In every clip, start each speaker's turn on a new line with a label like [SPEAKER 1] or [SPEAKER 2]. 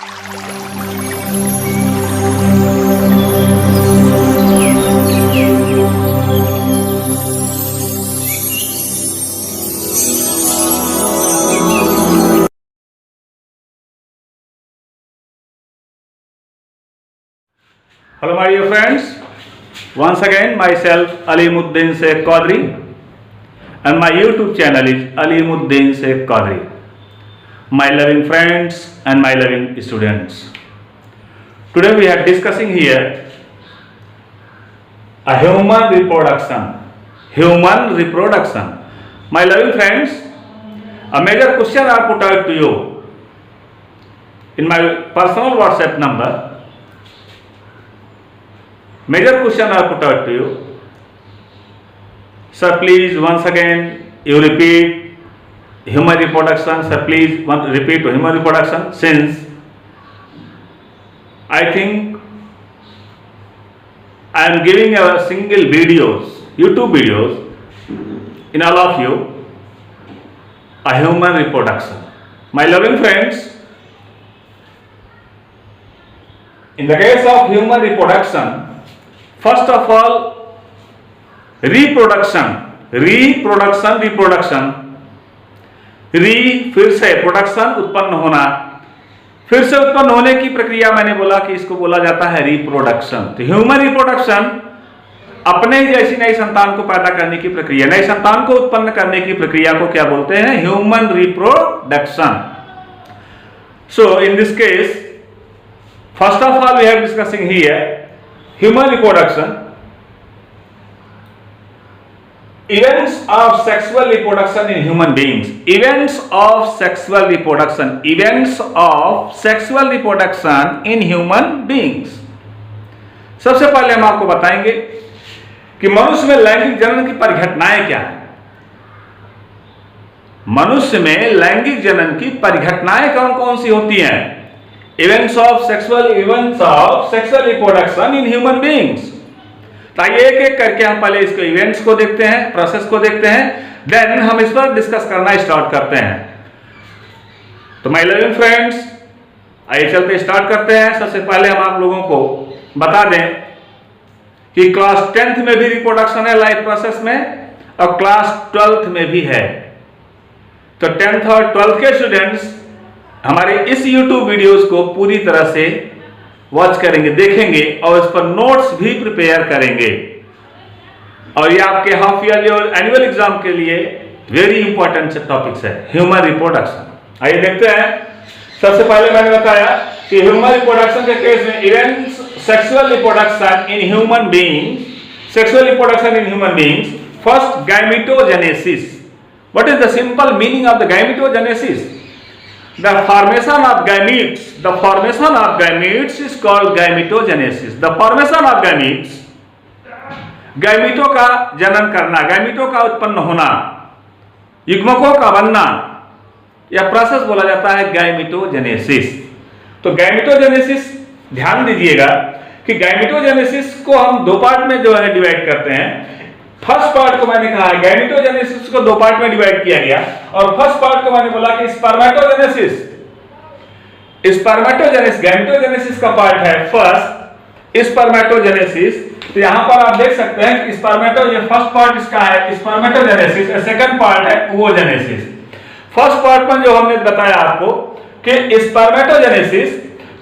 [SPEAKER 1] Hello my dear friends, once again myself Alimuddin Sheikh Qadri and my YouTube channel is Alimuddin Sheikh Qadri. My loving friends and my loving students, today we are discussing here a human reproduction. My loving friends, a major question I put out to you in my personal WhatsApp number. Major question I put out to you. Sir, please once again you repeat human reproduction. Sir, please repeat human reproduction, since I think I am giving a single videos, YouTube videos in all of you, a human reproduction. My loving friends, in the case of human reproduction, first of all, reproduction, फिर से production उत्पन्न होना, फिर से उत्पन्न होने की प्रक्रिया मैंने बोला कि इसको बोला जाता है रिप्रोडक्शन। तो ह्यूमन रिप्रोडक्शन अपने जैसी नई संतान को पैदा करने की प्रक्रिया, नई संतान को उत्पन्न करने की प्रक्रिया को क्या बोलते हैं? Human reproduction. So in this case, first of all we are discussing here human reproduction, events of sexual reproduction in human beings, events of sexual reproduction in human beings। सबसे पहले हम आपको बताएंगे कि मनुष्य में लैंगिक जनन की परिघटनाएं क्या है। मनुष्य में लैंगिक जनन की परिघटनाएं कौन कौन सी होती हैं? Events of sexual reproduction in human beings। तो आइए एक एक करके हम पहले इसको इवेंट्स को देखते हैं, प्रोसेस को देखते हैं, देन हम इस पर डिस्कस करना स्टार्ट करते हैं। तो माय लविंग फ्रेंड्स, आइए चलते स्टार्ट करते हैं। सबसे पहले हम आप लोगों को बता दें कि क्लास 10th में भी रिप्रोडक्शन है लाइफ प्रोसेस में, और क्लास 12th में भी है। तो 10th और 12th के स्टूडेंट्स हमारे इस YouTube वीडियोस को पूरी तरह से वॉच करेंगे, देखेंगे और इस पर नोट्स भी प्रिपेयर करेंगे, और ये आपके हाफ ईयरली और एनुअल एग्जाम के लिए वेरी इंपॉर्टेंट टॉपिक्स है, ह्यूमन रिप्रोडक्शन। आइए देखते हैं। सबसे पहले मैंने बताया कि ह्यूमन रिप्रोडक्शन के केस में events sexual reproduction in human beings, first gametogenesis. What is the simple meaning of the gametogenesis? The formation of gametes is called gametogenesis. The formation of gametes, गैमीटों का जनन करना, गैमीटों का उत्पन्न होना, युग्मकों का बनना, यह प्रोसेस बोला जाता है गैमेटोजेनेसिस। तो गैमेटोजेनेसिस, ध्यान दीजिएगा कि गैमेटोजेनेसिस को हम दो पार्ट में जो है डिवाइड करते हैं। फर्स्ट पार्ट को मैंने कहा है गैमेटोजेनेसिस को दो पार्ट में डिवाइड किया गया, और फर्स्ट पार्ट को मैंने बोला कि स्पर्मेटोजेनेसिस। गैमेटोजेनेसिस का पार्ट है फर्स्ट स्पर्मेटोजेनेसिस। तो यहां पर आप देख सकते हैं कि ये फर्स्ट पार्ट इसका है स्पर्मेटोजेनेसिस, सेकंड पार्ट है ओवोजेनेसिस। फर्स्ट पार्ट में जो हमने बताया आपको कि स्पर्मेटोजेनेसिस,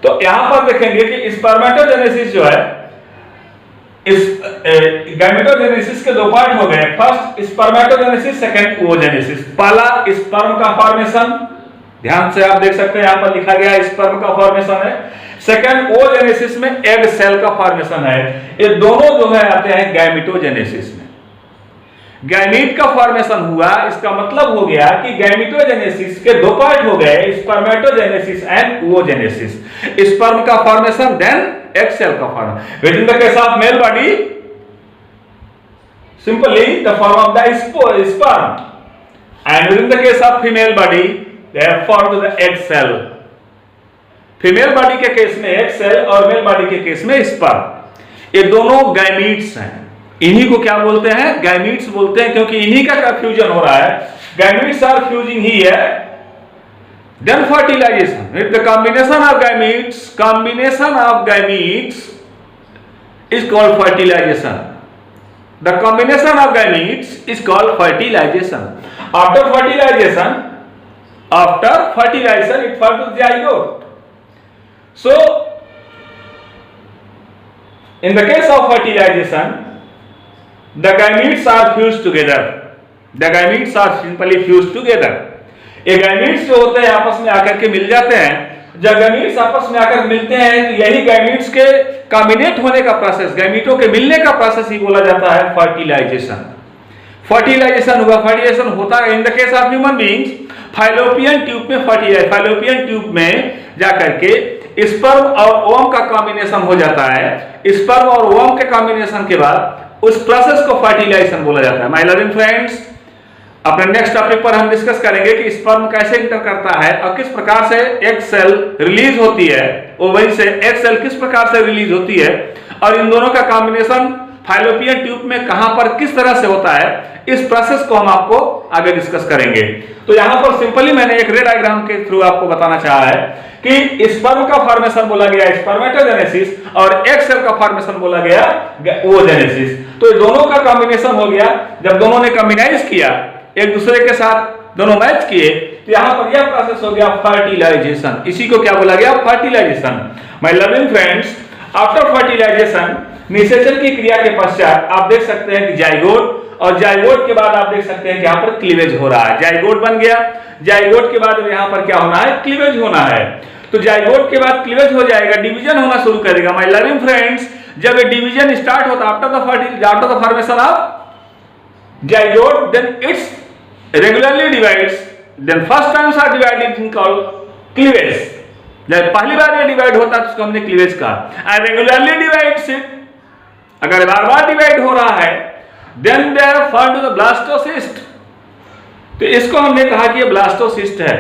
[SPEAKER 1] तो यहां पर देखेंगे कि स्पर्मेटोजेनेसिस जो है, इस गैमेटोजेनेसिस के दो पार्ट हो गए, फर्स्ट स्पर्मेटोजेनेसिस, सेकंड ओवोजेनेसिस। पहला स्पर्म का फॉर्मेशन, ध्यान से आप देख सकते हैं यहां पर लिखा गया स्पर्म का फॉर्मेशन है। सेकंड ओवोजेनेसिस में एग सेल का फॉर्मेशन है। ये दोनों जो है आते हैं गैमेटोजेनेसिस में। गैमीट का फॉर्मेशन हुआ, इसका मतलब हो गया कि गैमेटोजेनेसिस के दो पार्ट हो गए, स्पर्मेटोजेनेसिस एंड ओवोजेनेसिस। स्पर्म का फॉर्मेशन, देन एग सेल का formation. With in the case of male body, simply the form of the sperm, and within the case of female body they have formed the egg cell। Female body के case में egg cell और mail body के case में sperm. ये दोनों gametes हैं। इन्हीं को क्या बोलते हैं? गैमीट्स बोलते हैं, क्योंकि इन्हीं का फ्यूजन हो रहा है। Gametes are fusing here Then fertilization. If the combination of gametes is called fertilization. The combination of gametes is called fertilization. After fertilization, it forms zygote. So, in the case of fertilization, the gametes are fused together. The gametes are simply fused together. ये gametes जो होते हैं आपस में आकर के मिल जाते हैं। जब गैमीट्स आपस में आकर मिलते हैं, यही गैमीट्स के कॉम्बिनेट होने का प्रोसेस, गैमीटों के मिलने का प्रोसेस ही बोला जाता है फर्टिलाइजेशन। फर्टिलाइजेशन हुआ, फर्टिलाइजेशन होता है in the case of human beings fallopian tube में। फाइलोपियन ट्यूब में जाकर के स्पर्म और ओवम का कॉम्बिनेशन हो जाता है। स्पर्म और ओवम के कॉम्बिनेशन के बाद उस प्रोसेस को फर्टिलाइजेशन बोला जाता है। माय लविंग फ्रेंड्स, अपने नेक्स्ट टॉपिक पर हम डिस्कस करेंगे कि स्पर्म कैसे इंटर करता है और किस प्रकार से एक सेल रिलीज होती है, ओवरी से एक सेल किस प्रकार से रिलीज होती है, और इन दोनों का कॉम्बिनेशन फाइलोपियन ट्यूब में कहां पर किस तरह से होता है, इस प्रोसेस को हम आपको आगे डिस्कस करेंगे। तो यहां पर सिंपली मैंने एक रे डायग्राम के थ्रू आपको बताना चाहा है कि स्पर्म का फॉर्मेशन बोला गया स्पर्मेटोजेनेसिस और एक सेल का फॉर्मेशन बोला गया oogenesis। तो ये दोनों का कॉम्बिनेशन हो गया। जब दोनों ने कॉम्बिनाइज किया, एक दूसरे के साथ दोनों मैच किए, तो यहां पर यह प्रोसेस हो गया फर्टिलाइजेशन। इसी को क्या बोला गया? Fertilization. My loving friends, after fertilization, निषेचन की क्रिया के पश्चात आप देख सकते हैं कि जाइगोट, और जाइगोट के बाद आप देख सकते हैं कि यहां पर क्लीवेज हो रहा है। जाइगोट बन गया, जाइगोट के बाद यहां पर क्या होना है? क्लीवेज होना है। तो जाइगोट के बाद क्लीवेज हो जाएगा, डिवीजन होना शुरू करेगा। माय लविंग फ्रेंड्स, जब ये डिवीजन स्टार्ट होता है after the formation of zygote, then it's regularly divides, then first times are divided in called cleavage। जब पहली बार ये डिवाइड होता है तो उसको हमने क्लीवेज कहा। and regularly divides it, अगर बार-बार डिवाइड हो रहा है, then they are formed the blastocyst। तो इसको हमने कहा कि ये ब्लास्टोसिस्ट है।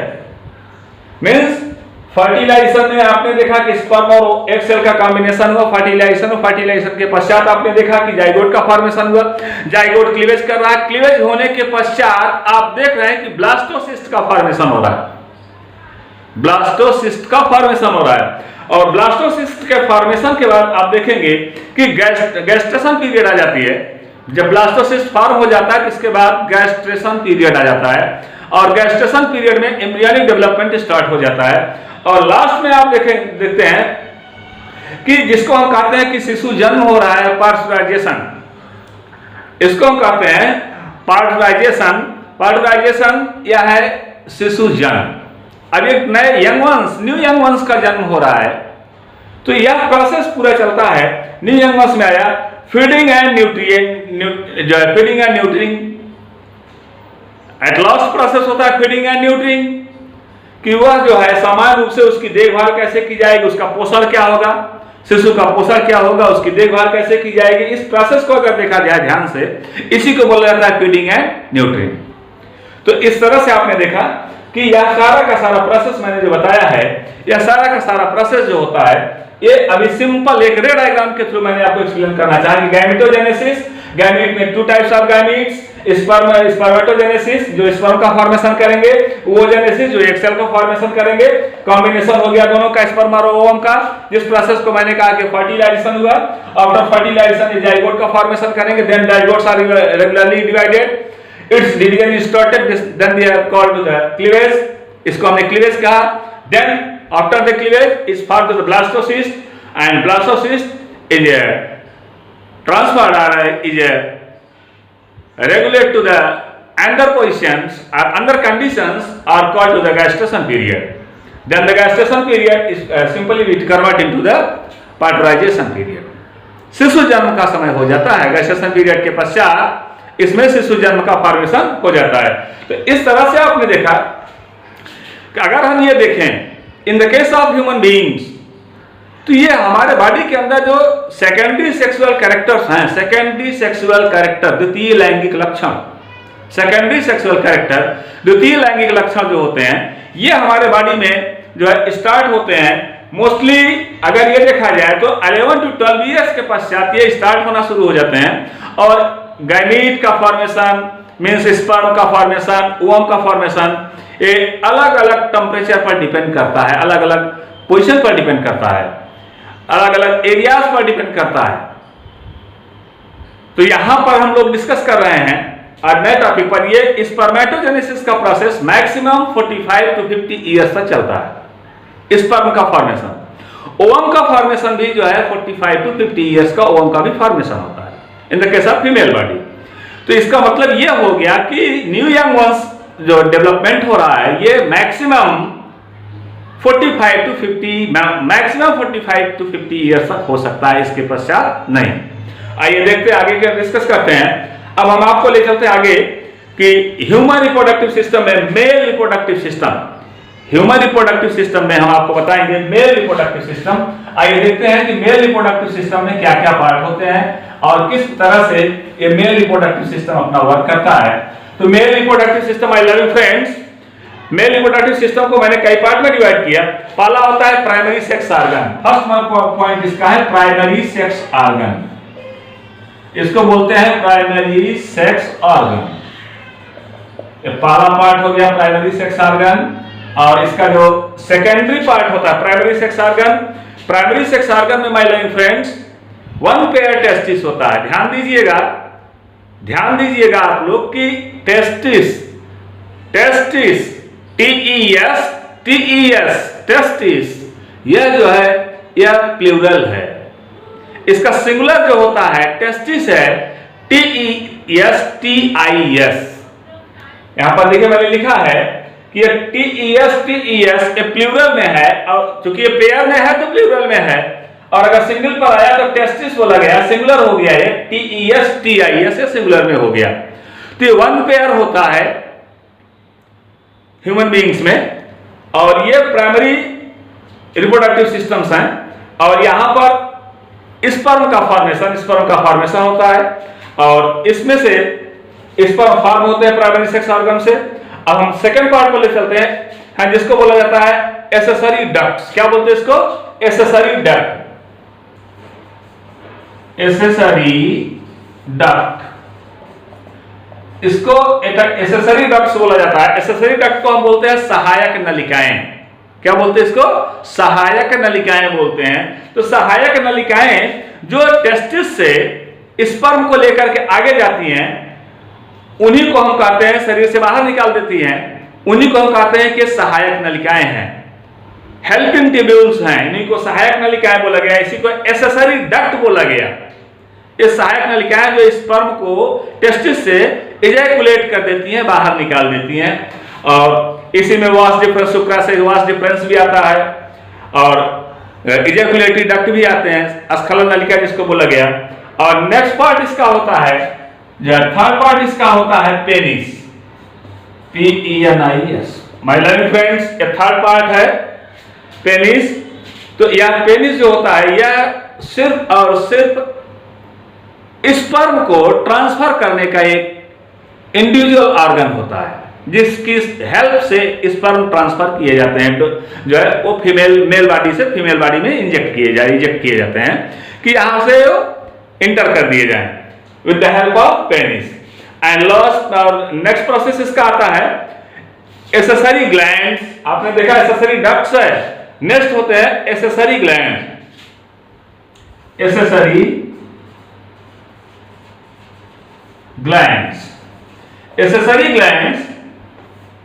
[SPEAKER 1] मींस फर्टिलाइजेशन में आपने देखा कि स्पर्म और एक सेल का कॉम्बिनेशन हुआ, फर्टिलाइजेशन, और फर्टिलाइजेशन के पश्चात आपने देखा कि जाइगोट का फॉर्मेशन हुआ, जाइगोट क्लीवेज कर रहा है, क्लीवेज होने के पश्चात आप देख रहे हैं कि ब्लास्टोसिस्ट का फॉर्मेशन हो रहा है। ब्लास्टोसिस्ट का फॉर्मेशन हो रहा है, और ब्लास्टोसिस्ट के फॉर्मेशन के बाद आप देखेंगे कि गैस्ट्रेशन पीरियड आ जाती है। जब ब्लास्टोसिस्ट फॉर्म हो जाता है, इसके बाद गैस्ट्रेशन पीरियड आ जाता है, और गैस्ट्रेशन पीरियड में एम्ब्रियोनिक डेवलपमेंट स्टार्ट हो जाता है। और लास्ट में आप देखते हैं कि जिसको हम कहते हैं कि शिशु जन्म हो रहा है, पार्टराइजेशन, इसको हम कहते हैं पार्टराइजेशन। पार्टराइजेशन यह है शिशु जन्म। अब एक नए न्यू यंग वंश का जन्म हो रहा है, तो यह प्रोसेस पूरा चलता है। न्यू यंग वंश में आया feeding and nurturing, at last process होता है फीडिंग एंड न्यूट्रिंग, कि वह जो है सामान्य रूप से उसकी देखभाल कैसे की जाएगी, उसका पोषण क्या होगा, शिशु का पोषण क्या होगा, उसकी देखभाल कैसे की जाएगी। इस प्रोसेस को अगर देखा जाए ध्यान से, इसी को बोला जाता है फीडिंग एंड न्यूट्रिंग। तो इस तरह से आपने देखा कि यह सारा का सारा प्रोसेस मैंने जो बताया है, यह सारा का सारा प्रोसेस जो होता है, ये अभी सिंपल एक रे डायग्राम के थ्रू मैंने आपको एक्सप्लेन करना चाहा कि गैमेटोजेनेसिस, गैमेट में two types of gametes, spermatogenesis जो स्पर्म का फॉर्मेशन करेंगे, oogenesis जो एक सेल का फॉर्मेशन करेंगे, कॉम्बिनेशन हो गया दोनों का स्पर्म और ओवम का, जिस प्रोसेस को मैंने कहा कि फर्टिलाइजेशन हुआ। आफ्टर फर्टिलाइजेशन जाइगोट का फॉर्मेशन करेंगे, then zygotes are regularly divided, its division is started, then they are called to the cleavage, इसको हमने क्लीवेज कहा। Then after the cleavage is formed the blastocyst, and blastocyst is transferred or is regulate to the under positions or under conditions are called to the gestation period. Then the gestation period is simply converted into the fertilization period. शिशु जन्म का समय हो जाता है, gestation period के पश्चात इसमें शिशु जन्म का फॉर्मेशन हो जाता है। तो इस तरह से आपने देखा कि अगर हम ये देखें इन the case of human beings, तो ये हमारे बॉडी के अंदर जो सेकेंडरी सेक्सुअल कैरेक्टर्स हैं, सेकेंडरी सेक्सुअल कैरेक्टर, द्वितीय लैंगिक लक्षण, सेकेंडरी सेक्सुअल कैरेक्टर, द्वितीय लैंगिक लक्षण जो होते हैं, ये हमारे बॉडी में जो है स्टार्ट होते हैं। मोस्टली अगर ये देखा जाए तो 11 to 12 ईयर्स के पश्चात ये स्टार्ट होना शुरू हो जाते हैं, और गैमीट का फॉर्मेशन मीन्स स्पर्म का फॉर्मेशन, ओवम का फॉर्मेशन, ये अलग अलग टेम्परेचर पर डिपेंड करता है, अलग अलग पोजीशन पर डिपेंड करता है, अलग अलग एरियाज पर डिपेंड करता है। तो यहां पर हम लोग डिस्कस कर रहे हैं आज नए टॉपिक पर, ये स्पर्मेटोजेनेसिस का प्रोसेस मैक्सिमम 45 to 50 ईयर्स तक चलता है। स्पर्म का फॉर्मेशन, ओवम का फॉर्मेशन भी जो है 45 to 50 ईयर्स का ओवम का भी फॉर्मेशन होता है in the case of female body. तो इसका मतलब यह हो गया कि न्यू यंग वंस जो डेवलपमेंट हो रहा है ये मैक्सिमम 45 to 50 ईयर्स तक हो सकता है, इसके पश्चात नहीं। आइए देखते हैं आगे क्या डिस्कस करते हैं। अब हम आपको ले चलते हैं आगे कि ह्यूमन रिप्रोडक्टिव सिस्टम में male reproductive system, human reproductive system में हम आपको बताएंगे मेल रिप्रोडक्टिव सिस्टम। आइए देखते हैं कि मेल रिप्रोडक्टिव सिस्टम में क्या क्या पार्ट होते हैं और किस तरह से ये मेल रिप्रोडक्टिव सिस्टम अपना वर्क करता है। तो male reproductive system, I love you friends, male reproductive system को मैंने कई पार्ट में डिवाइड किया। पहला होता है primary sex organ, first point इसका है प्राइमरी सेक्स ऑर्गन, इसको बोलते हैं प्राइमरी सेक्स ऑर्गन। ये पहला पार्ट हो गया प्राइमरी सेक्स ऑर्गन। और इसका जो सेकेंडरी पार्ट होता है primary sex organ, primary sex organ में my loving friends one pair testis होता है। ध्यान दीजिएगा आप लोग कि टेस्टिस, टेस्टिस टीईएस टेस्टिस, यह जो है यह प्लूरल है। इसका सिंगुलर जो होता है टेस्टिस है TESTIS। यहां पर देखिए मैंने लिखा है कि ये TES ये प्लूरल में है, और चूंकि ये पेयर में है तो प्लूरल में है, और अगर सिंगल पर आया तो टेस्टिस बोला गया, सिंगुलर हो गया, ये TESTIS ये सिंगुलर में हो गया। तो ये वन पेयर होता है ह्यूमन बीइंग्स में, और ये प्राइमरी रिप्रोडक्टिव सिस्टम्स हैं। और यहां पर स्पर्म का फॉर्मेशन होता है, और इसमें से स्पर्म फॉर्म होते हैं प्राइमरी सेक्स ऑर्गन से। अब हम सेकेंड पार्ट पर ले चलते हैं, जिसको बोला जाता है एक्सेसरी डक्ट्स। क्या बोलते हैं इसको? एक्सेसरी डक्ट, एक्सेसरी डक्ट, इसको एक्सेसरी डक्ट्स बोला जाता है। एक्सेसरी डक्ट को हम बोलते हैं सहायक नलिकाएं। क्या बोलते हैं इसको? सहायक नलिकाएं बोलते हैं। तो सहायक नलिकाएं जो टेस्टिस से स्पर्म को लेकर के आगे जाती हैं, उन्हीं को हम कहते हैं, शरीर से बाहर निकाल देती हैं, उन्हीं को हम कहते हैं कि सहायक नलिकाएं हैं, हेल्पिंग ट्यूब्यूल्स हैं, इन्हीं को सहायक नलिकाएं बोला गया, इसी को एक्सेसरी डक्ट बोला गया। ये सहायक नलिकाएं जो स्पर्म को टेस्टिस से इजैकुलेट कर देती हैं, बाहर निकाल देती हैं। और इसी में वास डिफरेंस, शुक्राशय वास डिफरेंस भी आता है, और इजैकुलेटरी डक्ट भी आते हैं, स्खलन नलिका जिसको बोला गया। और नेक्स्ट पार्ट इसका होता है, जो थर्ड पार्ट इसका होता है penis, PENIS। My loving friends, ये थर्ड पार्ट है पेनिस। तो यह पेनिस जो होता है यह सिर्फ और सिर्फ स्पर्म को ट्रांसफर करने का एक इंडिविजुअल ऑर्गन होता है, जिसकी हेल्प से स्पर्म ट्रांसफर किए जाते हैं। तो जो है वो मेल बॉडी से फीमेल बॉडी में इंजेक्ट किए जाते हैं कि यहां से वो इंटर कर दिए जाएं with the help of penis। and last और next process इसका आता है एक्सेसरी ग्लैंड्स। आपने देखा एक्सेसरी डक्ट्स है, नेक्स्ट होते हैं accessory gland, accessory glands. Accessory glands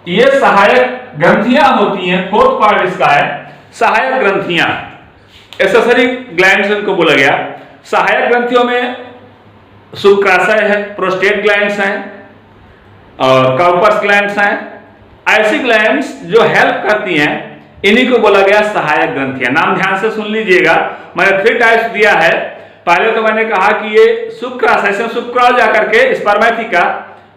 [SPEAKER 1] ये सहायक ग्रंथियां होती हैं। फोर्थ पार्ट इसका है सहायक ग्रंथियां, एक्सेसरी ग्लैंड्स इनको बोला गया। सहायक ग्रंथियों में शुक्राशय है, प्रोस्टेट ग्लैंड्स हैं, और काउपर्स ग्लैंड्स हैं। ऐसी ग्लैंड्स जो हेल्प करती हैं, इन्हीं को बोला गया सहायक ग्रंथियां। नाम ध्यान से सुन लीजिएगा, मैंने 3 टाइप्स दिया है। पहले तो मैंने कहा कि ये शुक्राशय से शुक्राल जाकर के स्पर्मेथिका,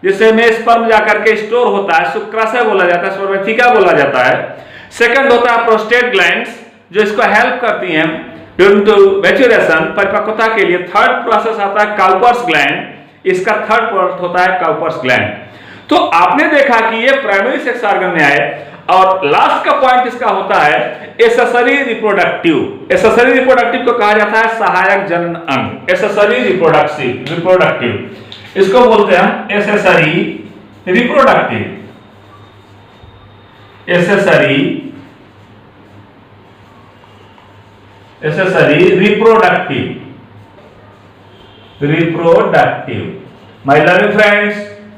[SPEAKER 1] जिससे में स्पर्म जाकर के स्टोर होता है, शुक्राशय बोला जाता है, स्पर्मेथिका बोला जाता है। सेकंड होता है प्रोस्टेट ग्लैंड्स, जो इसको हेल्प करती हैं ड्यूरिंग टू मैच्योरेशन, परिपक्वता के लिए। थर्ड प्रोसेस आता है काउपर्स ग्लैंड, इसका थर्ड पार्ट होता है काउपर्स ग्लैंड। तो आपने देखा कि ये प्राइमरी सेक्स ऑर्गन में आए, और लास्ट का पॉइंट इसका होता है एक्सेसरी रिप्रोडक्टिव। एक्सेसरी रिप्रोडक्टिव को कहा जाता है सहायक जनन अंग, एक्सेसरी रिप्रोडक्टिव, इसको बोलते हैं accessory reproductive. Accessory reproductive. My loving friends,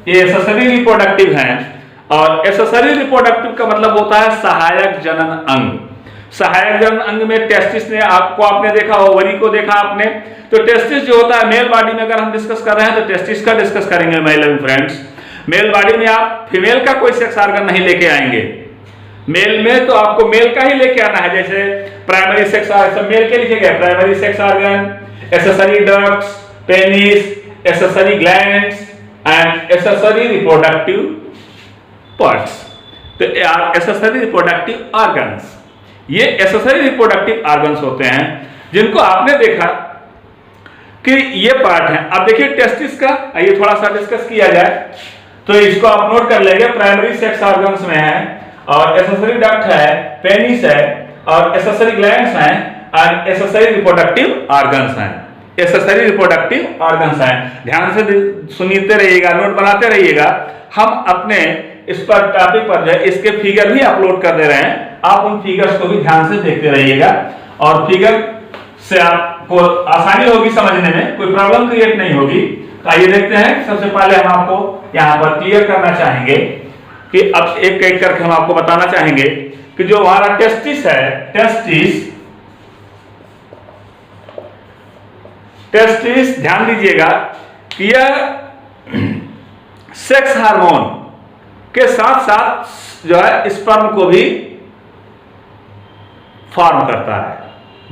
[SPEAKER 1] ये एसेसरी रिप्रोडक्टिव हैं, और एसेसरी रिप्रोडक्टिव का मतलब होता है सहायक जनन अंग। सहायक जनन अंग में टेस्टिस ने आपने देखा, ओवरी को देखा आपने। तो टेस्टिस जो होता है मेल बॉडी में, अगर हम डिस्कस कर रहे हैं तो टेस्टिस का डिस्कस करेंगे my loving friends. Male body में आप फीमेल का कोई सेक्स ऑर्गन नहीं लेके आएंगे। मेल में तो आपको मेल का ही लेके आना है, जैसे प्राइमरी सेक्स ऑर्गन मेल के लिखे गए, primary sex organ, accessory ducts, penis, accessory glands and accessory reproductive parts. तो एसेसरी रिप्रोडक्टिव ऑर्गन्स, ये एसेसरी रिप्रोडक्टिव ऑर्गन्स होते हैं जिनको आपने देखा कि ये पार्ट है। अब देखिए टेस्टिस का, आइए थोड़ा सा डिस्कस किया जाए। तो इसको आप नोट कर लेंगे, प्राइमरी सेक्स ऑर्गन्स में है, और एसेसरी डक्ट है, पेनिस है, और एसेसरी ग्लैंड्स हैं, और एसेसरी रिप्रोडक्टिव ऑर्गन्स हैं। एसेसरी रिप्रोडक्टिव ऑर्गन्स हैं। ध्यान से सुनते रहिएगा, नोट बनाते रहिएगा। हम अपने इस पर टॉपिक पर जो है इसके फिगर भी अपलोड कर दे रहे हैं, आप उन फिगर्स को भी ध्यान से देखते रहिएगा, और फिगर से आपको आसानी होगी समझने में, कोई प्रॉब्लम क्रिएट नहीं होगी। तो आइए देखते हैं। सबसे पहले हम आपको यहाँ पर क्लियर करना चाहेंगे कि अब एक एक करके हम आपको बताना चाहेंगे कि जो हमारा टेस्टिस है, टेस्टिस ध्यान दीजिएगा कि यह सेक्स हार्मोन के साथ साथ जो है स्पर्म को भी फॉर्म करता है,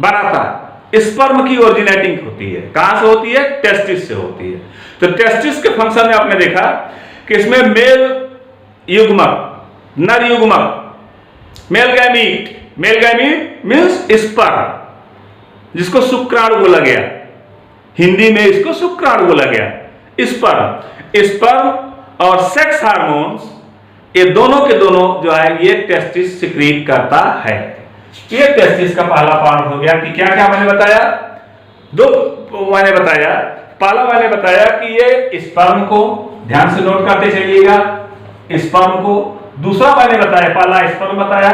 [SPEAKER 1] बनाता है। स्पर्म की ओरिजिनेटिंग होती है, कहां से होती है? टेस्टिस से होती है। तो टेस्टिस के फंक्शन में आपने देखा कि इसमें मेल युग्मक, नर युग्मक, मेल गैमीट मींस स्पर्म, जिसको शुक्राणु बोला गया, हिंदी में इसको शुक्राणु बोला गया। स्पर्म और सेक्स हार्मोन्स, ये दोनों के दोनों जो है ये टेस्टिस सिक्रीट करता है। ये टेस्टिस का पहला पार्ट हो गया कि क्या क्या मैंने बताया, दो मैंने बताया। पहला मैंने बताया कि ये स्पर्म को, ध्यान से नोट करते चलिएगा, स्पर्म को। दूसरा मैंने बताया, पहला स्पर्म बताया।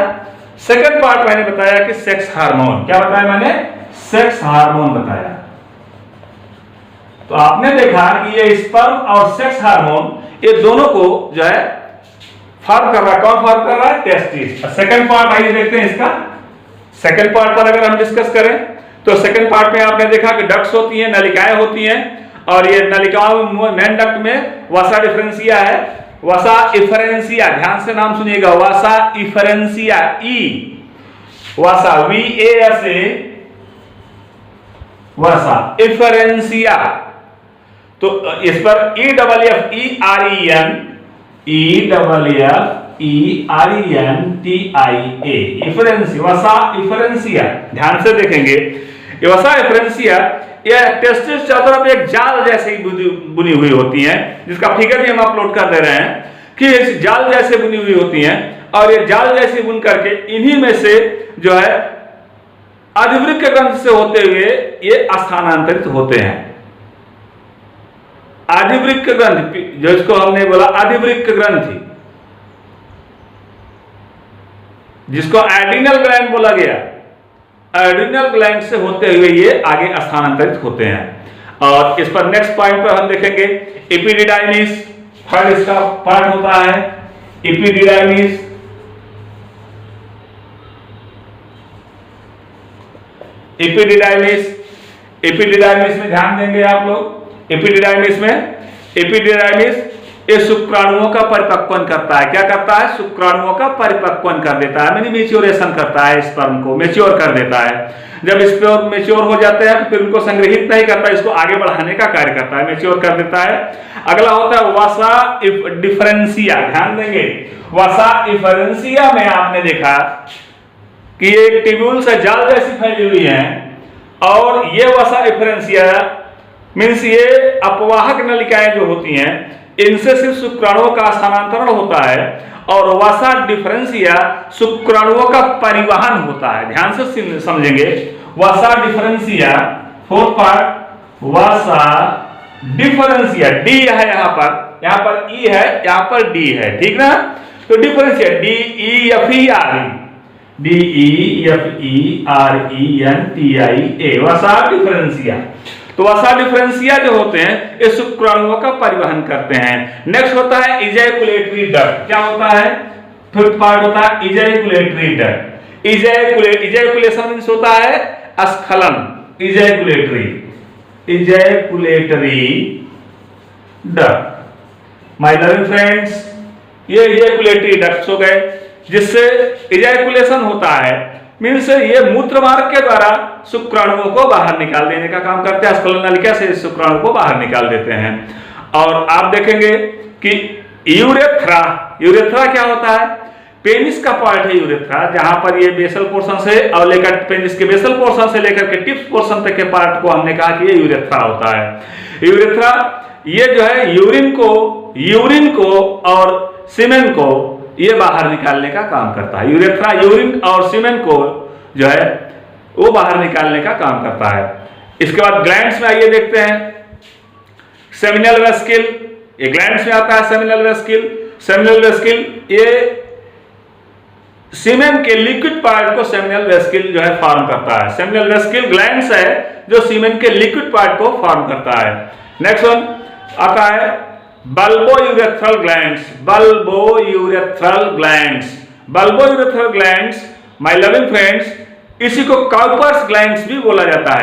[SPEAKER 1] सेकंड पार्ट मैंने बताया कि सेक्स हार्मोन। क्या बताया मैंने? सेक्स हार्मोन बताया। तो आपने देखा कि ये स्पर्म और सेक्स हार्मोन ये दोनों को जो है फॉर्म कर रहा है। कौन फॉर्म कर रहा है? टेस्टिस। सेकंड पार्ट आइए देखते हैं इसका। सेकंड पार्ट पर अगर हम डिस्कस करें तो सेकंड पार्ट में आपने देखा कि डक्ट्स होती हैं, नलिकाएं होती हैं, और ये नलिकाओं में मेन डक्ट में वसा डिफरेंशिया है, वसा इफरेंशिया। ध्यान से नाम सुनिएगा, वसा इफरेंशिया, ई वसा VASA, वसा इफरेंशिया। तो इस पर EFFERENTIA वसा इफरेंशिया। ध्यान से देखेंगे, ये वसा इफरेंशिया यह टेस्टिस चारों तरफ एक जाल जैसे बुनी हुई होती हैं, जिसका फिगर भी हम अपलोड कर दे रहे हैं कि इस जाल जैसे बुनी हुई होती हैं, और ये जाल जैसे बुन करके इन्हीं में से जो है अधिवृक्क ग्रंथि से होते हुए ये स्थानांतरित होते हैं। अधिवृक्क ग्रंथि, जो इसको हमने बोला अधिवृक्क ग्रंथि, जिसको एड्रिनल ग्लैंड बोला गया, एड्रिनल ग्लैंड से होते हुए ये आगे स्थानांतरित होते हैं। और इस पर नेक्स्ट पॉइंट पर हम देखेंगे एपिडिडाइमिस। थर्ड इसका पार्ट होता है एपिडिडाइमिस। एपिडिडाइमिस में ध्यान देंगे आप लोग। एपिडिडाइमिस ये शुक्राणुओं का परिपक्वन करता है। क्या करता है? शुक्राणुओं का परिपक्वन कर देता है, यानी मैच्योरेशन करता है, स्पर्म को मैच्योर कर देता है। जब स्पर्म मैच्योर हो जाते हैं तो फिर उनको संग्रहित नहीं करता, इसको आगे बढ़ाने का कार्य करता है, मैच्योर कर देता है। अगला होता है वसा डिफरेंशिया। ध्यान देंगे, वसा डिफरेंशिया में आपने देखा कि ये ट्यूब्यूल से जाल जैसी फैली हुई है, और ये वसा डिफरेंशिया मीन्स ये अपवाहक नलिकाएं जो होती हैं, इनसे सिर्फ शुक्राणुओं का स्थानांतरण होता है, और वसा डिफरेंशिया शुक्राणुओं का परिवहन होता है। ध्यान से समझेंगे, वसा डिफरेंशिया, फोर्थ पार्ट वसा डिफरेंशिया, डी है यहाँ पर ई है, यहाँ पर डी है, ठीक ना। तो डिफरेंशिया DEFERENTIA वसा डिफरेंशिया। तो वसा डिफरेंशिया जो होते हैं ये शुक्राणुओं का परिवहन करते हैं। नेक्स्ट होता है इजैकुलेटरी डक्ट। क्या होता है? फिफ्थ पार्ट होता है इजैकुलेटरी डक्ट। इजैकुलेशन मींस होता है स्खलन। Ejaculatory duct. My loving friends, ये इजैकुलेटरी डक्ट्स हो गए जिससे इजैकुलेशन होता है, मीन्स ये मूत्र मार्ग के द्वारा शुक्राणुओं को बाहर निकाल देने का काम करते हैं। स्खलन नलिका से शुक्राणु को बाहर निकाल देते हैं। और आप देखेंगे कि यूरेथ्रा क्या होता है? पेनिस का पार्ट है यूरेथ्रा, जहां पर ये बेसल पोर्शन से और लेकर पेनिस के बेसल पोर्शन से लेकर के टिप्स पोर्शन तक के पार्ट को हमने कहा कि ये यूरेथ्रा होता है। यूरेथ्रा ये जो है यूरिन को और सीमेन को ये बाहर निकालने का काम करता है। यूरेथ्रा यूरिन और सीमेन को जो है वो बाहर निकालने का काम करता है। इसके बाद ग्लैंड्स में आइए देखते हैं। सेमिनल वेस्किल, ये ग्लैंड्स में आता है। सेमिनल वेस्किल ये सीमेन के लिक्विड पार्ट को सेमिनल वेस्किल जो है फॉर्म करता है। सेमिनल वेस्किल ग्लैंड्स है जो सीमेन के लिक्विड पार्ट को फॉर्म करता है। नेक्स्ट वन आता है bulbourethral glands. My loving friends, इसी को काउपर्स ग्लैंड्स भी बोला जाता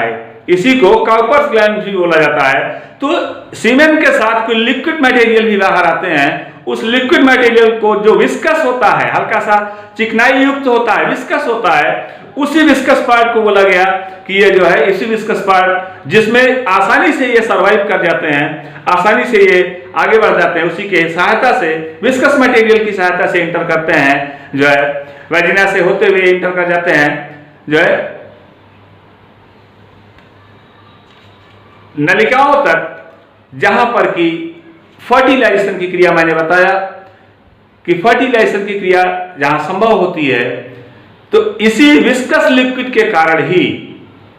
[SPEAKER 1] है। तो सीमेन के साथ कोई लिक्विड मटेरियल भी बाहर आते हैं। उस लिक्विड मटेरियल को जो विस्कस होता है, हल्का सा चिकनाई युक्त होता है, विस्कस होता है, उसी विस्कस पार्ट को बोला गया कि ये जो है इसी विस्कस पार्ट जिसमें आसानी से ये सर्वाइव कर जाते हैं, आसानी से ये आगे बढ़ जाते हैं, उसी के सहायता से विस्कस मटेरियल की सहायता से इंटर करते हैं, जो है वेजिना से होते हुए इंटर कर जाते हैं, जो है नलिकाओं तक, जहां पर कि फर्टिलाइजेशन की क्रिया, मैंने बताया कि फर्टिलाइजेशन की क्रिया जहां संभव होती है, तो इसी विस्कस लिक्विड के कारण ही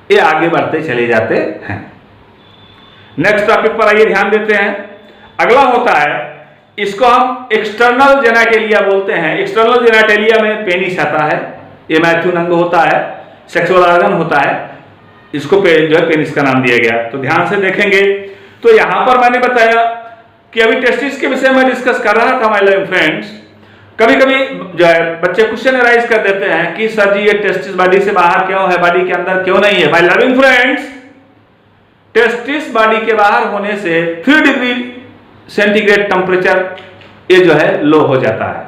[SPEAKER 1] ये आगे बढ़ते चले जाते हैं। नेक्स्ट टॉपिक पर आइए ध्यान देते हैं। अगला होता है, इसको हम एक्सटर्नल जेनेटेलिया बोलते हैं। एक्सटर्नल जेनेटेलिया में पेनिस आता है, ये मैथ्यून अंग होता है, सेक्सुअल ऑर्गन होता है, इसको जो है पेनिस का नाम दिया गया। तो ध्यान से देखेंगे तो यहां पर मैंने बताया कि अभी टेस्टिस के विषय में डिस्कस कर रहा था माय लविंग फ्रेंड्स। कभी कभी जो है बच्चे क्वेश्चन राइज कर देते हैं कि सर जी ये टेस्टिस बॉडी से बाहर क्यों है, बॉडी के अंदर क्यों नहीं है। My loving friends, testis body के बाहर होने से 3 डिग्री सेंटीग्रेड टेम्परेचर ये जो है लो हो जाता है।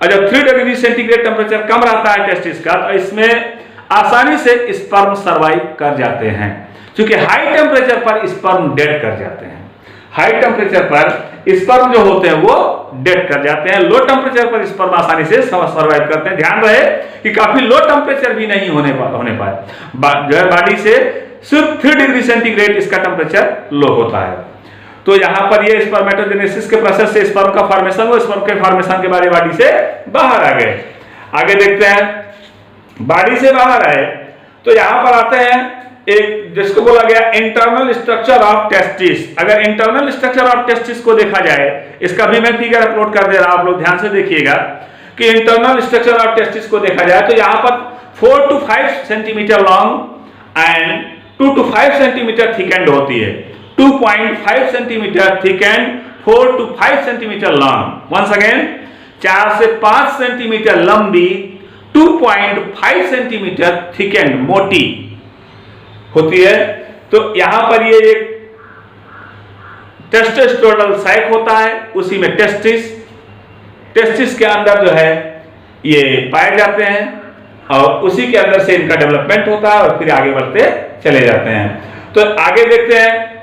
[SPEAKER 1] और जब 3 डिग्री सेंटीग्रेड टेम्परेचर कम रहता है टेस्टिस का, तो इसमें आसानी से स्पर्म सर्वाइव कर जाते हैं, क्योंकि हाई टेम्परेचर पर स्पर्म डेड कर जाते हैं। हाई टेम्परेचर पर स्पर्म जो होते हैं वो डेड कर जाते हैं। लो टेम्परेचर पर स्पर्म आसानी से सर्वाइव करते हैं। ध्यान रहे कि काफी लो टेम्परेचर भी नहीं होने पाए, जो है बॉडी से सिर्फ 3 डिग्री सेंटीग्रेड इसका टेम्परेचर लो होता है। तो यहां पर ये स्पर्मेटोजेनेसिस के प्रोसेस से स्पर्म का फॉर्मेशन, वो स्पर्म के फॉर्मेशन के बारे बॉडी से बाहर आ गए। आगे देखते हैं, बॉडी से बाहर आए तो यहां पर आते हैं एक जिसको बोला गया इंटरनल स्ट्रक्चर ऑफ टेस्टिस। अगर इंटरनल स्ट्रक्चर ऑफ टेस्टिस को देखा जाए, इसका भी मैं फिगर अपलोड कर दे रहा हूं, आप लोग ध्यान से देखिएगा कि इंटरनल स्ट्रक्चर ऑफ टेस्टिस को देखा जाए तो यहां पर 4 to 5 centimetre long and 2 to 5 centimetre thick and होती है। 2.5 centimetre thick and, 4 to 5 centimetre long. Once again, 4 से 5 सेंटीमीटर लंबी, 2.5 सेंटीमीटर थिक एंड मोटी होती है। तो यहां पर ये एक टेस्टोस्टेरोनल सैक होता है, उसी में टेस्टिस के अंदर जो है ये पाए जाते हैं और उसी के अंदर से इनका डेवलपमेंट होता है और फिर आगे बढ़ते चले जाते हैं। तो आगे देखते हैं,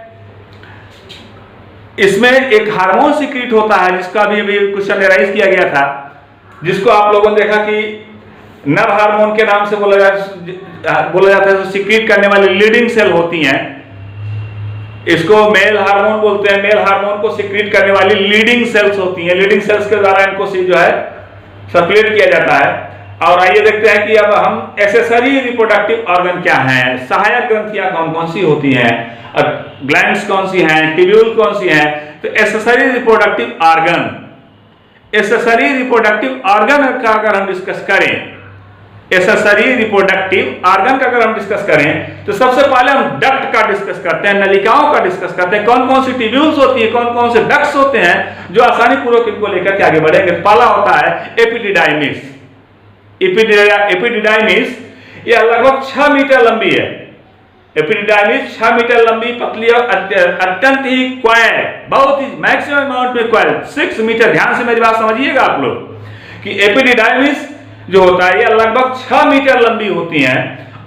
[SPEAKER 1] इसमें एक हार्मोन सीक्रेट होता है जिसका भी क्वेश्चन राइज किया गया था, जिसको आप लोगों ने देखा कि नर हार्मोन के नाम से बोला जाता है। जो सीक्रेट करने वाली लीडिंग सेल होती हैं, इसको मेल हार्मोन बोलते हैं। मेल हार्मोन को सीक्रेट करने वाली लीडिंग सेल्स होती हैं। लीडिंग सेल्स के द्वारा इनको जो है सर्कुलेट किया जाता है। और आइए देखते हैं कि अब हम एक्सेसरी रिप्रोडक्टिव ऑर्गन क्या हैं, सहायक ग्रंथियां कौन कौन सी होती हैं, और ग्लैंड्स कौन सी हैं, ट्यूब्यूल कौन सी हैं। तो accessory reproductive organ accessory reproductive organ का अगर हम डिस्कस करें, एसेसरी रिप्रोडक्टिव ऑर्गन का अगर हम डिस्कस करें तो सबसे पहले हम डक्ट का डिस्कस करते हैं, नलिकाओं का डिस्कस करते हैं, कौन कौन सी ट्यूब्यूल्स होती है, कौन कौन से डक्ट्स होते हैं जो आसानी पूर्वक इनको लेकर के आगे बढ़ेंगे। पहला होता है एपिडिडाइमिस। एपिडिडाइमिस यह लगभग 6 मीटर लंबी है। एपिडिडाइमिस 6 मीटर लंबी, पतली और अत्यंत ही क्वाइल, बहुत ही मैक्सिमम अमाउंट में क्वाइल, 6 मीटर। ध्यान से मेरी बात समझिएगा आप लोग कि एपिडिडाइमिस जो होता है यह लगभग 6 मीटर लंबी होती हैं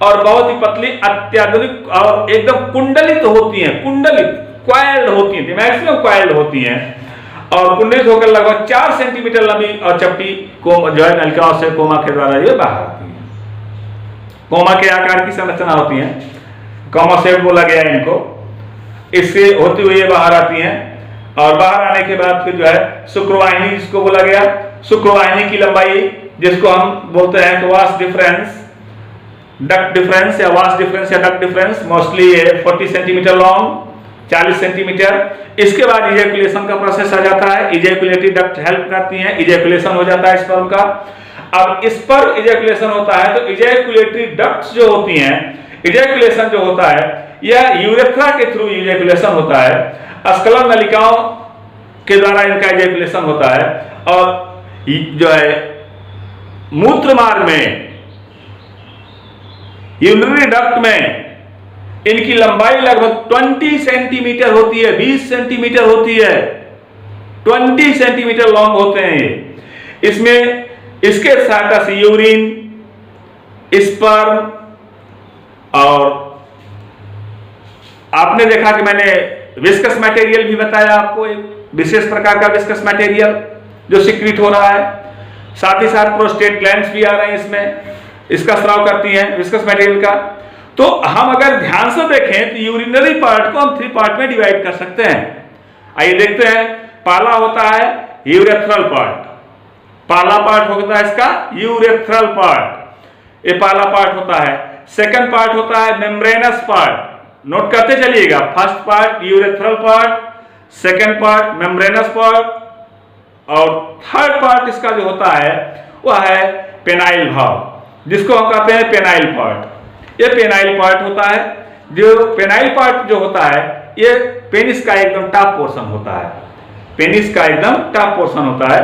[SPEAKER 1] और बहुत ही पतली, अत्याधुनिक और एकदम कुंडलित होती हैं, कुंडलित क्वाइल्ड होती हैं, मैक्सिमम क्वाइल्ड होती हैं और कुंडलित होकर लगभग 4 सेंटीमीटर लंबी और चपटी को जो है नलिकाओं से कोमा के द्वारा ये बाहर आती है। कोमा के आकार की संरचना होती है, कोमा शेप बोला गया है इनको। इससे होती हुई ये बाहर आती हैं और बाहर आने के बाद फिर जो है शुक्रवाहिनी जिसको बोला गया, शुक्रवाहिनी की लंबाई जिसको हम बोलते हैं कि वास डिफरेंस, डक्ट डिफरेंस या वास डिफरेंस या डक्ट डिफरेंस, मोस्टली ये 40 सेंटीमीटर लॉन्ग, 40 सेंटीमीटर। इसके बाद इजैकुलेशन का प्रोसेस आ जाता है, इजैकुलेटरी डक्ट हेल्प करती हैं, इजैकुलेशन हो जाता है स्पर्म का। अब स्पर्म इजैकुलेशन होता है तो इजैकुलेटरी डक्ट्स जो होती हैं, इजैकुलेशन जो होता है यह यूरेथ्रा के थ्रू इजैकुलेशन होता है, स्क्लर नलिकाओं के द्वारा इनका इजैकुलेशन होता है और जो है मूत्र मार्ग में, यूरिनरी डक्ट में इनकी लंबाई लगभग 20 सेंटीमीटर होती है, 20 सेंटीमीटर होती है, 20 सेंटीमीटर लॉन्ग होते हैं ये। इसमें इसके सहायता से यूरिन, स्पर्म और आपने देखा कि मैंने विस्कस मटेरियल भी बताया आपको, एक विशेष प्रकार का विस्कस मटेरियल जो सिक्रीट हो रहा है, साथ ही साथ प्रोस्टेट ग्लैंड्स भी आ रहे हैं इसमें, इसका स्राव करती हैं विस्कस मटेरियल का। तो हम अगर ध्यान से देखें तो यूरिनरी पार्ट को हम 3 पार्ट में डिवाइड कर सकते हैं। आइए देखते हैं। पहला होता है यूरेथ्रल पार्ट, पहला पार्ट होता है इसका यूरेथ्रल पार्ट, ये पहला पार्ट होता है। सेकंड पार्ट होता है मेम्ब्रेनस पार्ट, नोट करते चलिएगा, first part urethral part, second part membranes part और थर्ड पार्ट इसका जो होता है वह है पेनाइल भाव, जिसको हम कहते हैं पेनाइल पार्ट। ये पेनाइल पार्ट होता है। जो पेनाइल पार्ट जो होता है ये पेनिस का एकदम टॉप पोर्शन होता है, पेनिस का एकदम टॉप पोर्शन होता है।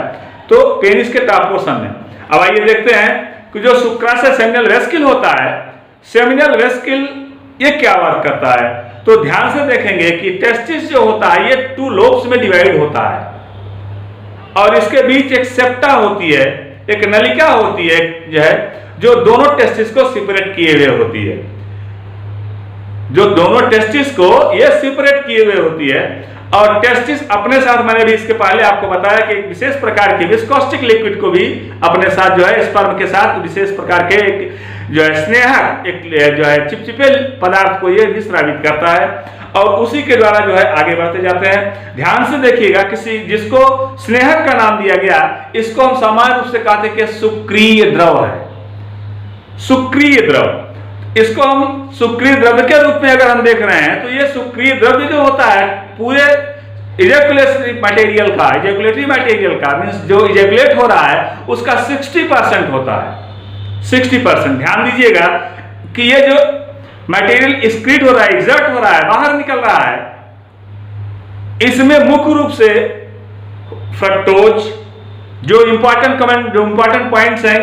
[SPEAKER 1] तो पेनिस के टॉप पोर्शन में अब आइए देखते हैं कि जो शुक्राशय सेमिनल वेस्किल होता है, सेमिनल वेस्किल ये क्या वर्क करता है। तो ध्यान से देखेंगे कि टेस्टिस जो होता है ये 2 लोब्स में डिवाइड होता है और इसके बीच एक सेप्टा होती है, एक नलिका होती है जो दोनों टेस्टिस को सेपरेट किए हुए होती है, जो दोनों टेस्टिस को ये सेपरेट किए हुए होती है। और टेस्टिस अपने साथ, मैंने भी इसके पहले आपको बताया कि एक विशेष प्रकार की विस्कोस्टिक लिक्विड को भी अपने साथ जो है स्पर्म के साथ विशेष प्रकार के एक जो है स्नेहक, एक जो है चिपचिपे पदार्थ को ये भी स्रावित करता है और उसी के द्वारा जो है आगे बढ़ते जाते हैं। ध्यान से देखिएगा, किसी जिसको स्नेहक का नाम दिया गया, इसको हम सामान्य रूप से कहते हैं कि सुक्रिय द्रव है, सुक्रिय द्रव। इसको हम सुक्रिय द्रव्य के रूप में अगर हम देख रहे हैं तो ये सुक्रिय द्रव्य जो होता है पूरे इजैकुलेटरी मटेरियल का मींस जो इजैकुलेट हो रहा है उसका 60% होता है, 60%। ध्यान दीजिएगा कि ये जो मटेरियल एक्सक्रीट हो रहा है, एग्जर्ट हो रहा है, बाहर निकल रहा है, इसमें मुख्य रूप से फ्रक्टोज, जो इंपॉर्टेंट पॉइंट्स हैं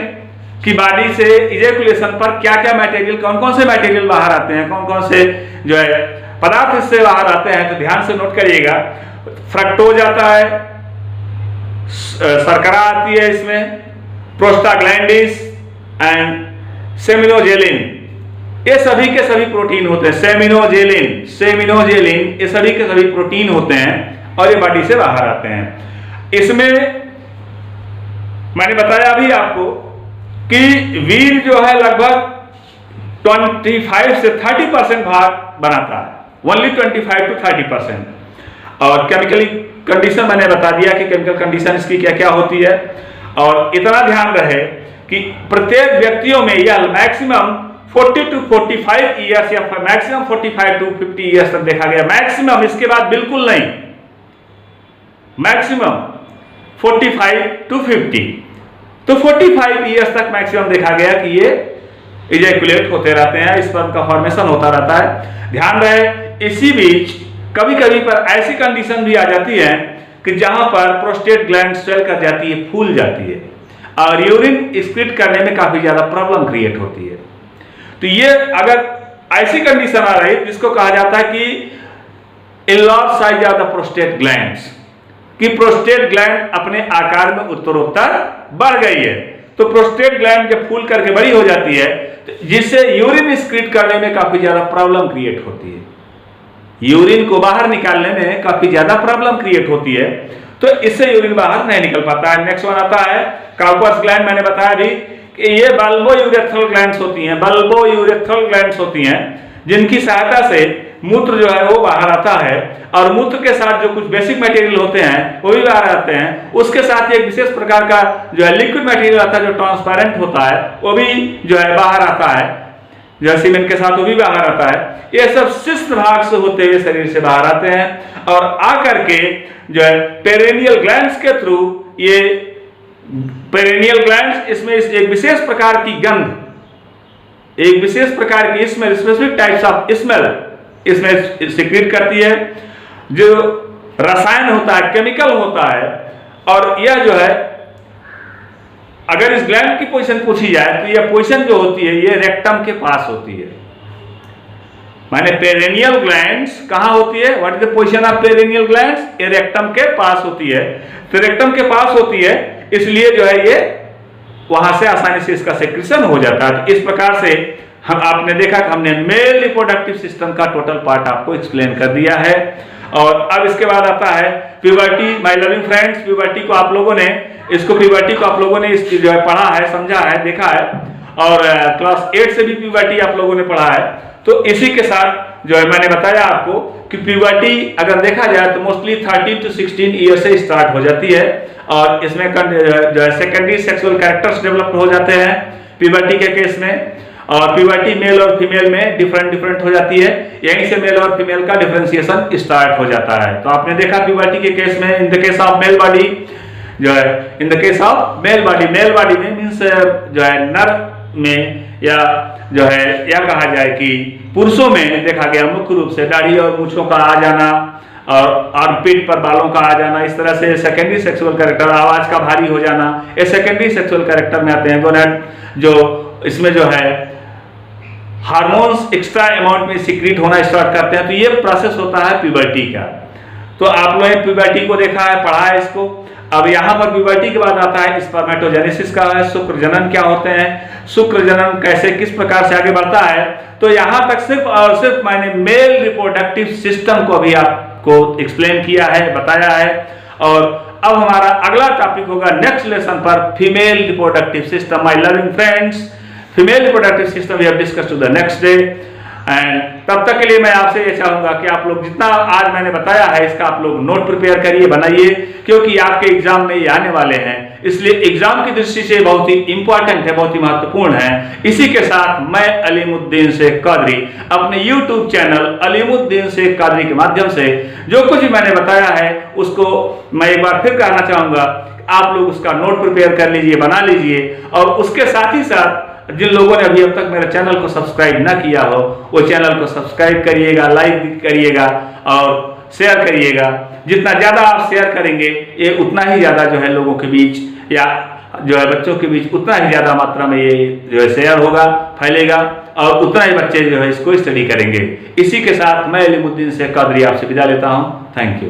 [SPEAKER 1] कि बॉडी से इजैकुलेशन पर क्या क्या मटेरियल, कौन कौन से मटेरियल बाहर आते हैं, कौन कौन से जो है पदार्थ इससे बाहर आते हैं, तो ध्यान से नोट करिएगा। फ्रक्टोज आता है, शर्करा आती है इसमें, प्रोस्टाग्लैंडिस एंड सेमिनोजेलिन, ये सभी के सभी प्रोटीन होते हैं। सेमिनोजेलिन ये सभी के सभी प्रोटीन होते हैं और ये बॉडी से बाहर आते हैं। इसमें मैंने बताया अभी आपको कि वीर जो है लगभग 25 से 30% भाग बनाता है, ओनली 25 to 30%। और केमिकली कंडीशन मैंने बता दिया कि केमिकल कंडीशन इसकी क्या क्या होती है। और इतना ध्यान रहे कि प्रत्येक व्यक्तियों में यह मैक्सिमम 40 to 45 ईयर्स या मैक्सिमम 45 to 50 ईयर्स तक देखा गया, मैक्सिमम, इसके बाद बिल्कुल नहीं, मैक्सिमम 45 to 50। तो 45 ईयर्स तक मैक्सिमम देखा गया कि ये इजैकुलेट होते रहते हैं, स्पर्म का फॉर्मेशन होता रहता है। ध्यान रहे इसी बीच कभी कभी पर ऐसी कंडीशन भी आ जाती है कि जहां पर प्रोस्टेट ग्लैंड स्वेल कर जाती है, फूल जाती है और यूरिन एक्सक्रीट करने में काफी ज्यादा प्रॉब्लम क्रिएट होती है। तो ये अगर ऐसी कंडीशन आ रही है जिसको कहा जाता है कि enlarged size of the prostate glands, कि प्रोस्टेट ग्लैंड अपने आकार में उत्तरोत्तर बढ़ गई है। तो प्रोस्टेट ग्लैंड जब फूल करके बड़ी हो जाती है तो जिससे यूरिन एक्सक्रीट करने में काफी ज्यादा प्रॉब्लम क्रिएट होती है, यूरिन को बाहर निकालने में काफी ज्यादा प्रॉब्लम क्रिएट होती है, तो इससे यूरिन बाहर नहीं निकल पाता है। नेक्स्ट वन आता है काउपर्स ग्लैंड। मैंने बताया भी कि ये बल्बो यूरेथ्रल ग्लैंड्स होती हैं, बल्बो यूरेथ्रल ग्लैंड्स होती हैं जिनकी सहायता से मूत्र जो है वो बाहर आता है और मूत्र के साथ जो कुछ बेसिक मटेरियल होते हैं वो भी बाहर आते हैं। उसके साथ एक विशेष प्रकार का जो है लिक्विड मटेरियल आता है जो ट्रांसपेरेंट होता है, वो भी जो है बाहर आता है, जो सीमेंट के साथ वो भी बाहर आता है। ये सब शिश्न भाग से होते हुए शरीर से बाहर आते हैं और आकर के जो है पेरेनियल ग्लैंड्स के थ्रू, ये पेरेनियल ग्लैंड्स इसमें एक विशेष प्रकार की गंध, एक विशेष प्रकार की smell, specific types of smell इसमें सिक्रीट करती है, जो रसायन होता है, केमिकल होता है। और यह जो है अगर इस ग्लैंड की पोजीशन पूछी जाए तो यह पोजीशन जो होती है ये रेक्टम के पास होती है। माने पेरेनियल ग्लैंड्स कहां होती है, what is the position of perennial glands, ये रेक्टम के पास होती है। तो रेक्टम के पास होती है इसलिए जो है ये वहां से आसानी से इसका सेक्रेशन हो जाता है। तो इस प्रकार से हम आपने देखा कि हमने मेल रिप्रोडक्टिव सिस्टम का टोटल पार्ट आपको एक्सप्लेन कर दिया है। और अब इसके बाद आता है puberty. My loving friends, puberty को आप लोगों ने जो है पढ़ा है, समझा है, देखा है और क्लास 8 से भी प्यूबर्टी आप लोगों ने पढ़ा है। तो इसी के साथ जो है मैंने बताया आपको कि प्यूबर्टी अगर देखा जाए तो मोस्टली 13 to 16 ईयर से स्टार्ट हो जाती है और इसमें जो है सेकेंडरी सेक्सुअल कैरेक्टर्स डेवलप हो जाते हैं प्यूबर्टी के केस में। और प्यूबर्टी मेल और फीमेल में डिफरेंट हो जाती है, यहीं से मेल और फीमेल का डिफरेंशिएशन स्टार्ट हो जाता है। तो आपने देखा प्यूबर्टी के केस में इन the case of male body जो है, in the case of male body में मींस जो है नर में या जो है या कहा जाए कि पुरुषों में देखा गया मुख्य रूप से दाढ़ी और मूंछों का आ जाना और पीठ पर बालों का आ जाना, इस तरह से सेकेंडरी सेक्सुअल कैरेक्टर, आवाज का भारी हो जाना, ये सेकेंडरी सेक्सुअल कैरेक्टर में आते हैं। गोनैड जो इसमें जो है हार्मोन्स एक्स्ट्रा अमाउंट में सिक्रीट होना स्टार्ट करते हैं, तो ये प्रोसेस होता है प्यूबर्टी का। तो आप लोगों ने प्यूबर्टी को देखा है, पढ़ा है इसको। अब यहाँ पर प्यूबर्टी के बाद आता है स्पर्मेटोजेनेसिस का है, शुक्र जनन क्या होते हैं, शुक्र जनन कैसे किस प्रकार से आगे बढ़ता है। तो यहाँ तक सिर्फ और सिर्फ मैंने मेल रिप्रोडक्टिव सिस्टम को भी आपको एक्सप्लेन किया है, बताया है। और अब हमारा अगला टॉपिक होगा नेक्स्ट लेसन पर female reproductive system. My loving friends, female reproductive system we have discussed to the next day. And तब तक के लिए मैं आपसे ये चाहूंगा कि आप लोग जितना आज मैंने बताया है इसका आप लोग नोट प्रिपेयर करिए, बनाइए, क्योंकि आपके एग्जाम में ये आने वाले हैं, इसलिए एग्जाम की दृष्टि से बहुत ही इंपॉर्टेंट है, बहुत ही महत्वपूर्ण है। इसी के साथ मैं अलीमुद्दीन शेख कादरी अपने YouTube चैनल अलीमुद्दीन शेख कादरी के माध्यम से जो कुछ भी मैंने बताया है उसको मैं एक बार फिर कहना चाहूंगा, आप लोग उसका नोट प्रिपेयर कर लीजिए, बना लीजिए। और उसके साथ ही साथ जिन लोगों ने अभी अब तक मेरे चैनल को सब्सक्राइब ना किया हो वो चैनल को सब्सक्राइब करिएगा, लाइक करिएगा और शेयर करिएगा। जितना ज्यादा आप शेयर करेंगे ये उतना ही ज्यादा जो है लोगों के बीच या जो है बच्चों के बीच उतना ही ज्यादा मात्रा में ये जो है शेयर होगा, फैलेगा और उतना ही बच्चे जो है इसको स्टडी करेंगे। इसी के साथ मैं अलीमुद्दीन शेख कादरी आपसे विदा लेता हूँ। Thank you.